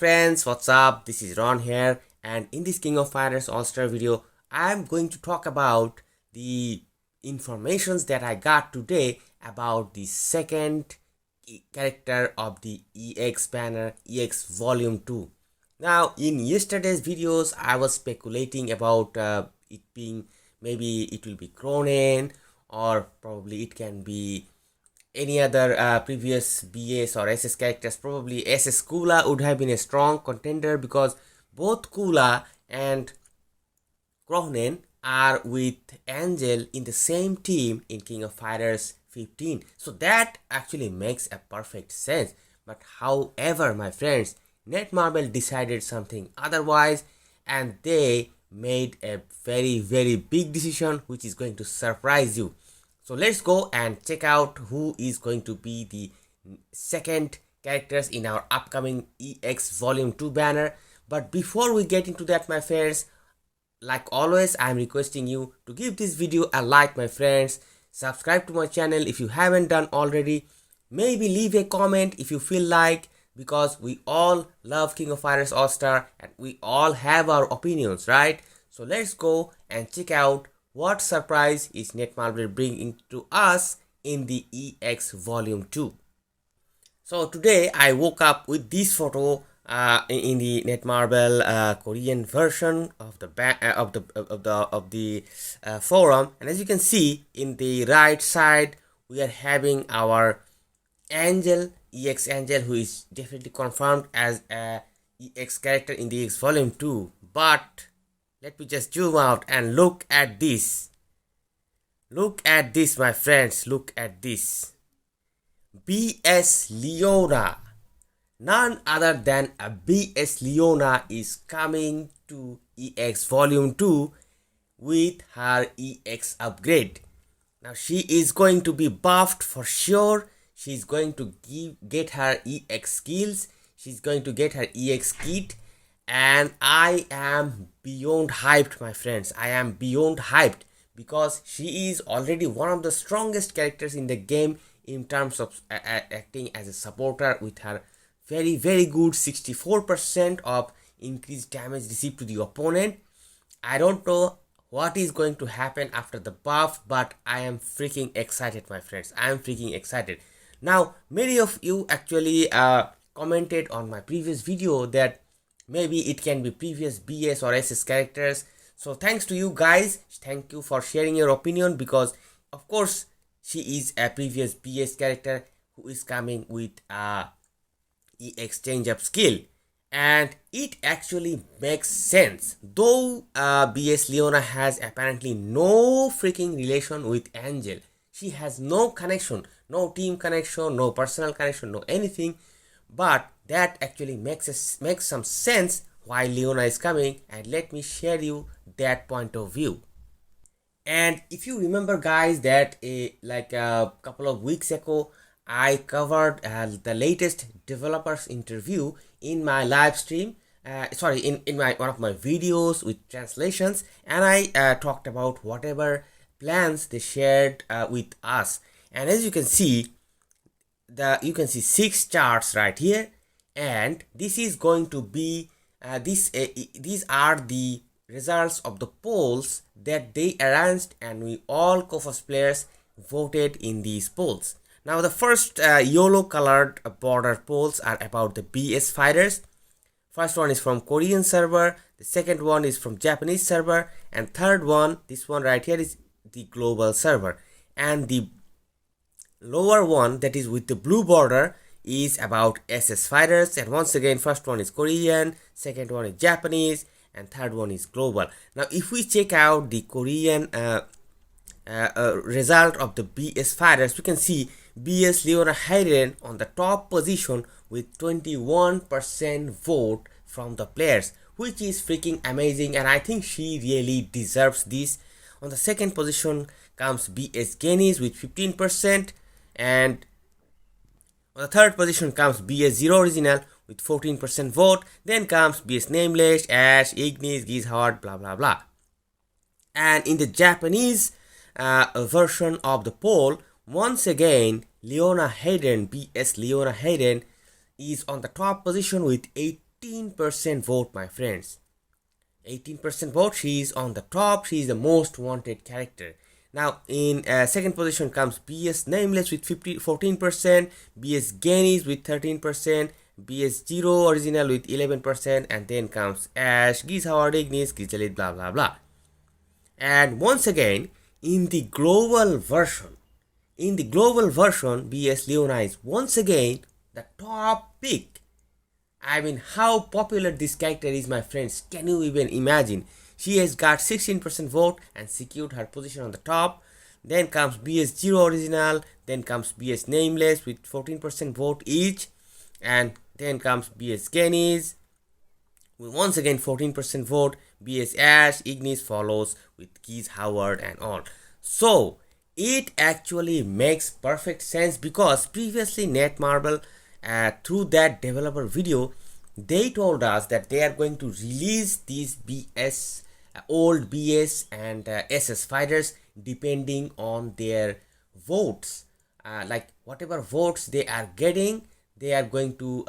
friends, what's up? This is Ron here, and in this King of Fighters All-Star video, I'm going to talk about the informations that I got today about the second character of the EX banner, EX Volume 2. Now, in yesterday's videos, I was speculating about it being, maybe it will be Cronen, or probably it can be any other previous BS or SS characters. Probably SS Kula would have been a strong contender because both Kula and Krohnen are with Angel in the same team in King of Fighters 15. So that actually makes a perfect sense. But however, my friends, Netmarble decided something otherwise, and they made a very big decision which is going to surprise you. So let's go and check out who is going to be the second characters in our upcoming EX Volume 2 banner. But before we get into that, my friends, like always, I am requesting you to give this video a like, my friends. Subscribe to my channel if you haven't done already. Maybe leave a comment if you feel like, because we all love King of Fighters All-Star and we all have our opinions, right? So let's go and check out what surprise is Netmarble bringing to us in the EX Volume 2. So today I woke up with this photo in the Netmarble Korean version of the forum, and as you can see in the right side, we are having our Angel, EX Angel, who is definitely confirmed as a EX character in the EX Volume 2. But let me just zoom out and look at this. Look at this, my friends. Look at this. BS Leona. None other than a BS Leona is coming to EX Volume 2 with her EX upgrade. Now she is going to be buffed for sure. She's going to get her EX skills. She's going to get her EX kit. And I am beyond hyped, my friends. I am beyond hyped because she is already one of the strongest characters in the game in terms of acting as a supporter with her very good 64% of increased damage received to the opponent. I don't know what is going to happen after the buff, but I am freaking excited, my friends. I am freaking excited. Now, many of you actually commented on my previous video that maybe it can be previous BS or SS characters. So thanks to you guys. Thank you for sharing your opinion, because of course she is a previous BS character who is coming with a EX change up skill. And it actually makes sense. Though BS Leona has apparently no freaking relation with Angel. She has no connection, no team connection, no personal connection, no anything. But that actually makes some sense why Leona is coming, and let me share you that point of view. And if you remember, guys, that like a couple of weeks ago, I covered the latest developers interview in my live stream. In one of my videos with translations, and I talked about whatever plans they shared with us. And as you can see, you can see 6 charts right here, and this is going to be these are the results of the polls that they arranged, and we all COFOS players voted in these polls. Now the first yellow colored border polls are about the BS fighters. First one is from Korean server, the second one is from Japanese server, and third one, this one right here, is the global server. And the lower one, that is with the blue border, is about SS fighters. And once again, first one is Korean, second one is Japanese, and third one is global. Now if we check out the Korean result of the BS fighters, we can see BS Leona Hayden on the top position with 21% vote from the players, which is freaking amazing, and I think she really deserves this. On the second position comes BS Genis with 15%, and on the third position comes BS Zero Original with 14% vote. Then comes BS Nameless, Ash, Ignis, Gizhard, blah blah blah. And in the Japanese version of the poll, once again, Leona Hayden, BS Leona Hayden, is on the top position with 18% vote, my friends. 18% vote. She is on the top. She is the most wanted character. Now in second position comes BS Nameless with 14%, BS Gainies with 13%, BS Zero Original with 11%, and then comes Ash, Giz Howard Ignis, Gizalit, blah blah blah. And once again, in the global version, BS Leona is once again the top pick. I mean, how popular this character is, my friends. Can you even imagine? She has got 16% vote and secured her position on the top. Then comes BS Zero Original. Then comes BS Nameless with 14% vote each. And then comes BS Gainies with once again 14% vote. BS Ash, Ignis follows with Keys, Howard, and all. So it actually makes perfect sense, because previously Netmarble, through that developer video, they told us that they are going to release these BS, old BS and SS fighters depending on their votes. Like whatever votes they are getting, they are going to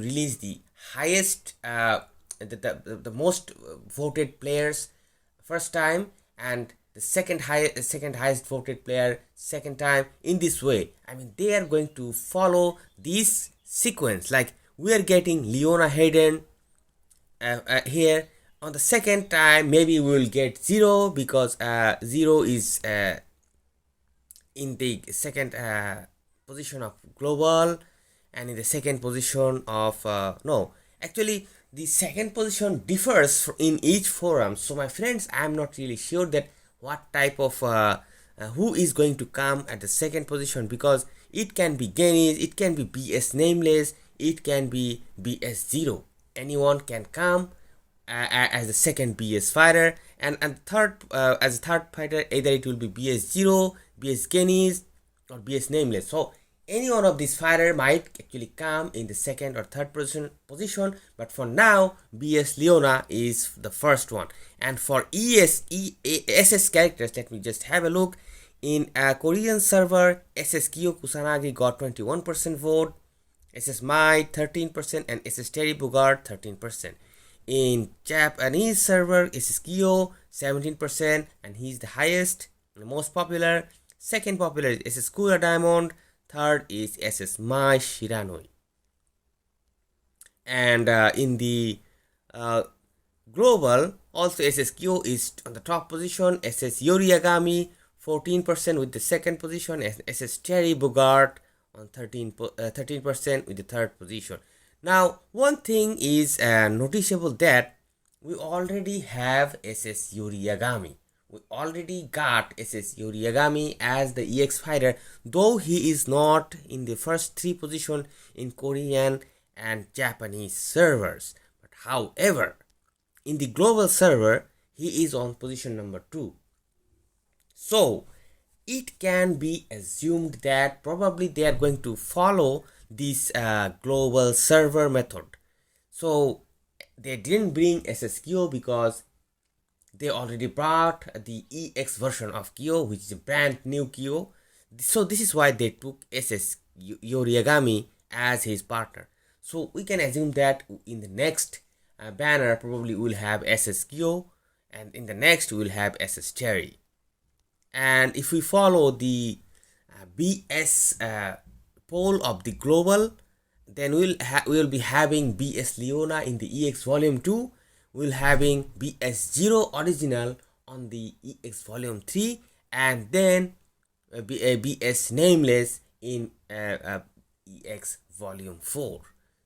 release the highest, the most voted players first time, and the second highest voted player second time. In this way, I mean, they are going to follow this sequence. Like we are getting Leona Hayden here on the second time. Maybe we will get Zero, because Zero is in the second position of global, and in the second position of no, actually the second position differs in each forum. So my friends, I am not really sure that what type of who is going to come at the second position, because it can be Gainies, it can be BS Nameless, it can be BS Zero. Anyone can come as the second BS fighter, and third as a third fighter, either it will be BS Zero, BS Gainies, or BS Nameless. So any one of these fighter might actually come in the second or third position, but for now BS Leona is the first one. And for SS characters, let me just have a look. In a Korean server, SS Kyo Kusanagi got 21% vote, SS Mai 13%, and SS Terry Bugard 13%. In Japanese server, SS Kyo 17%, and he's the highest, the most popular. Second popular is SS Kura Diamond. Third is SS Mai Shiranui. And in the global, also SS Kyo is on the top position. SS Yori Yagami 14% with the second position. SS Terry Bogart on 13% with the third position. Now, one thing is noticeable, that we already have SS Yori Yagami. We already got SS Yori Yagami as the EX fighter, though he is not in the first three position in Korean and Japanese servers. But however, in the global server, he is on position number 2. So it can be assumed that probably they are going to follow this global server method. So they didn't bring SS Kyo because they already brought the EX version of Kyo, which is a brand new Kyo. So this is why they took SS Yori Yagami as his partner. So we can assume that in the next banner probably we'll have SS Kyo, and in the next we'll have SS Terry. And if we follow the BS poll of the global, then we'll be having BS Leona in the EX Volume 2. We'll having BS Zero Original on the EX Volume 3, and then BS Nameless in EX Volume 4.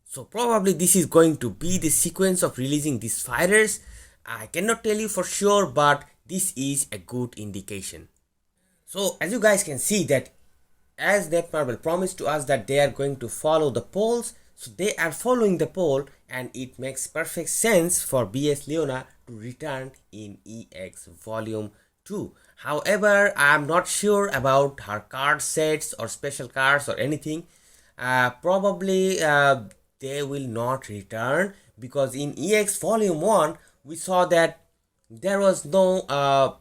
So probably this is going to be the sequence of releasing these fighters. I cannot tell you for sure, but this is a good indication. So as you guys can see, that as Netmarble promised to us that they are going to follow the polls, so they are following the poll, and it makes perfect sense for BS Leona to return in EX Volume 2. However, I am not sure about her card sets or special cards or anything. Probably they will not return, because in EX Volume 1 we saw that there was no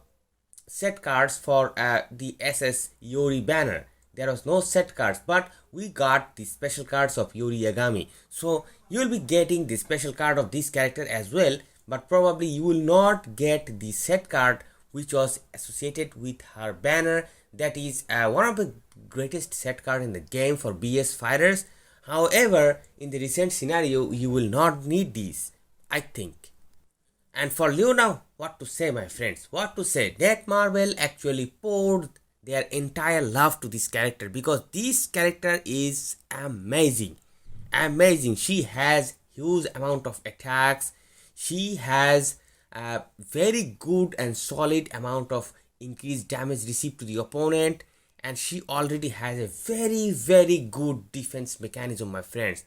set cards for the SS Yori banner. there was no set cards, but we got the special cards of Yuri Yagami. So you will be getting the special card of this character as well, but probably you will not get the set card which was associated with her banner. That is one of the greatest set card in the game for BS fighters. However, in the recent scenario, you will not need these, I think. And for Leona, what to say, my friends? What to say? Netmarble actually poured their entire love to this character because this character is amazing. Amazing. She has huge amount of attacks. She has a very good and solid amount of increased damage received to the opponent, and she already has a very good defense mechanism, my friends.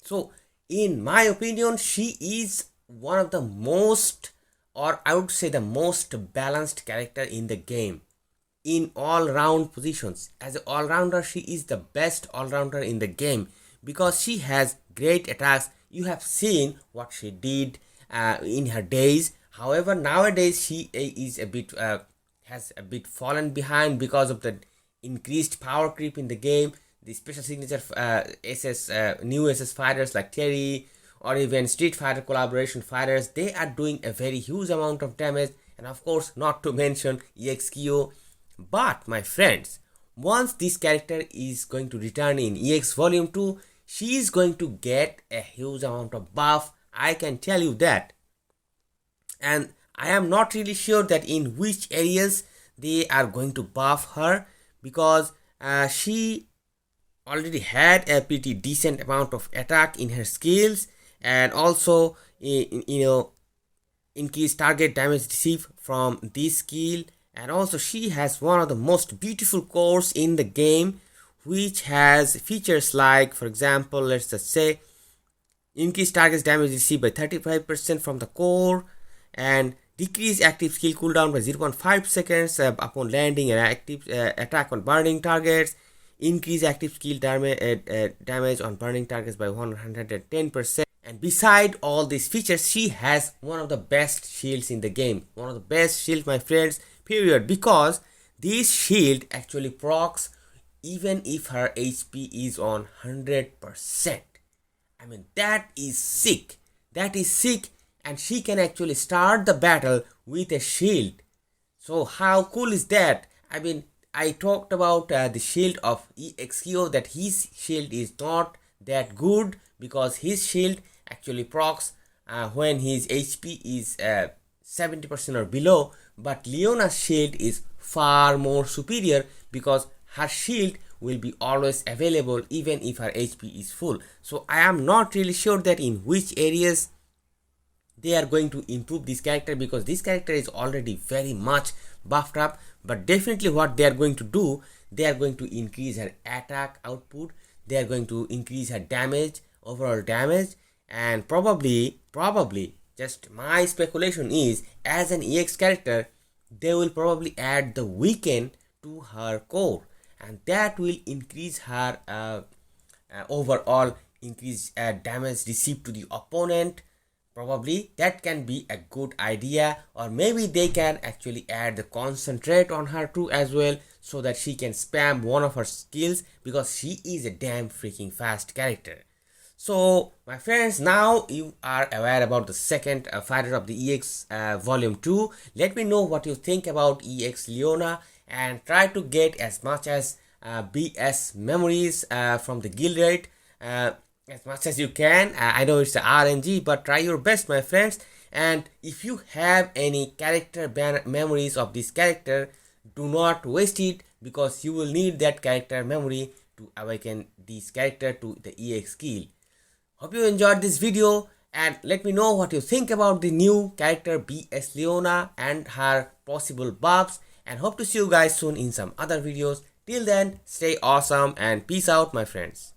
So in my opinion, she is one of the most, or I would say the most balanced character in the game in all round positions. As an all-rounder, she is the best all-rounder in the game because she has great attacks. You have seen what she did in her days. However, nowadays she is a bit has a bit fallen behind because of the increased power creep in the game. The special signature new SS fighters like Terry or even Street Fighter collaboration fighters, they are doing a very huge amount of damage, and of course not to mention EXKO. But my friends, once this character is going to return in EX Volume 2, she is going to get a huge amount of buff, I can tell you that. And I am not really sure that in which areas they are going to buff her, because she already had a pretty decent amount of attack in her skills, and also increased target damage received from this skill. And also she has one of the most beautiful cores in the game, which has features like, for example, let's just say increased target damage received by 35% from the core, and decrease active skill cooldown by 0.5 seconds upon landing an active attack on burning targets, increase active skill damage on burning targets by 110%. And beside all these features, she has one of the best shields in the game. One of the best shields, my friends, period. Because this shield actually procs even if her HP is on 100%. I mean, that is sick. That is sick. And she can actually start the battle with a shield. So how cool is that? I mean, I talked about the shield of EXKO, that his shield is not that good because his shield actually procs when his HP is 70% or below. But Leona's shield is far more superior because her shield will be always available even if her HP is full. So I am not really sure that in which areas they are going to improve this character, because this character is already very much buffed up. But definitely what they are going to do, they are going to increase her attack output, they are going to increase her damage, overall damage, and probably just my speculation is, as an EX character, they will probably add the weaken to her core, and that will increase her overall increase damage received to the opponent. Probably that can be a good idea, or maybe they can actually add the concentrate on her too as well, so that she can spam one of her skills, because she is a damn freaking fast character. So my friends, now you are aware about the second fighter of the EX Volume 2. Let me know what you think about EX Leona, and try to get as much as BS memories from the guild rate as much as you can. I know it's a RNG, but try your best, my friends. And if you have any character memories of this character, do not waste it, because you will need that character memory to awaken this character to the EX skill. Hope you enjoyed this video, and let me know what you think about the new character BS Leona and her possible buffs, and hope to see you guys soon in some other videos. Till then, stay awesome and peace out, my friends.